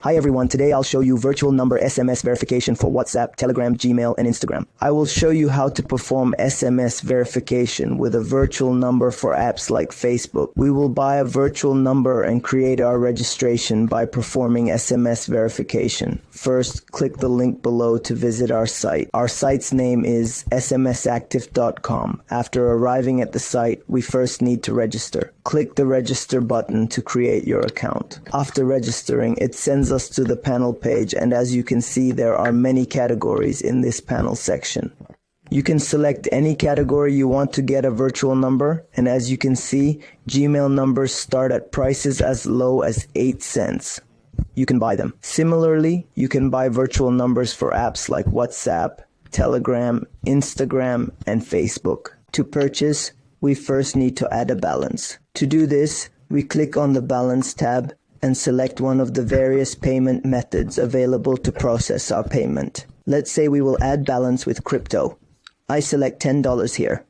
Hi everyone, today I'll show you virtual number SMS verification for WhatsApp, Telegram, Gmail, and Instagram. I will show you how to perform SMS verification with a virtual number for apps like Facebook. We will buy a virtual number and create our registration by performing SMS verification. First, click the link below to visit our site. Our site's name is smsactive.com. After arriving at the site, we first need to register. Click the register button to create your account. After registering, it sends us to the panel page, and as you can see, there are many categories in this panel section. You can select any category you want to get a virtual number, and as you can see, Gmail numbers start at prices as low as 8 cents. You can buy them. Similarly, you can buy virtual numbers for apps like WhatsApp, Telegram, Instagram, and Facebook. To purchase, we first need to add a balance. To do this, we click on the Balance tab and select one of the various payment methods available to process our payment. Let's say we will add balance with crypto. I select $10 here.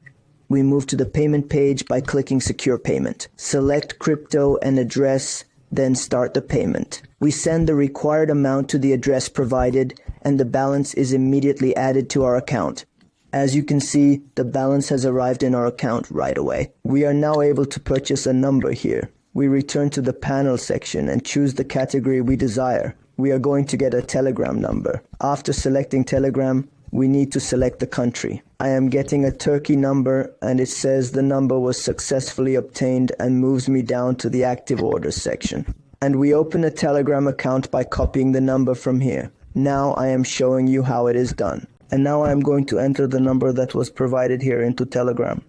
We move to the payment page by clicking Secure Payment. Select crypto and address, then start the payment. We send the required amount to the address provided, and the balance is immediately added to our account. As you can see, the balance has arrived in our account right away. We are now able to purchase a number here. We return to the panel section and choose the category we desire. We are going to get a Telegram number. After selecting Telegram, we need to select the country. I am getting a Turkey number, and it says the number was successfully obtained and moves me down to the active orders section. And we open a Telegram account by copying the number from here. Now I am showing you how it is done. And now I am going to enter the number that was provided here into Telegram.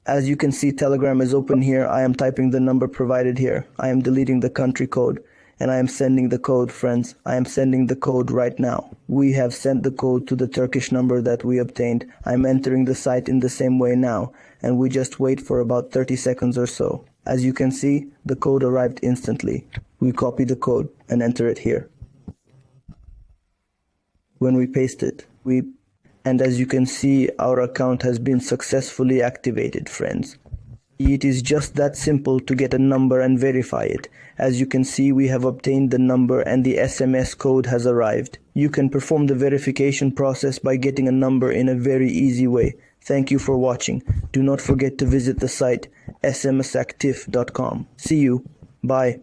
As you can see, Telegram is open here. I am typing the number provided here. I am deleting the country code, and I am sending the code, friends. I am sending the code right now. We have sent the code to the Turkish number that we obtained. I am entering the site in the same way now, and we just wait for about 30 seconds or so. As you can see, the code arrived instantly. We copy the code and enter it here. When we paste it, and as you can see, our account has been successfully activated, friends. It is just that simple to get a number and verify it. As you can see, we have obtained the number and the SMS code has arrived. You can perform the verification process by getting a number in a very easy way. Thank you for watching. Do not forget to visit the site smsactive.com. See you. Bye.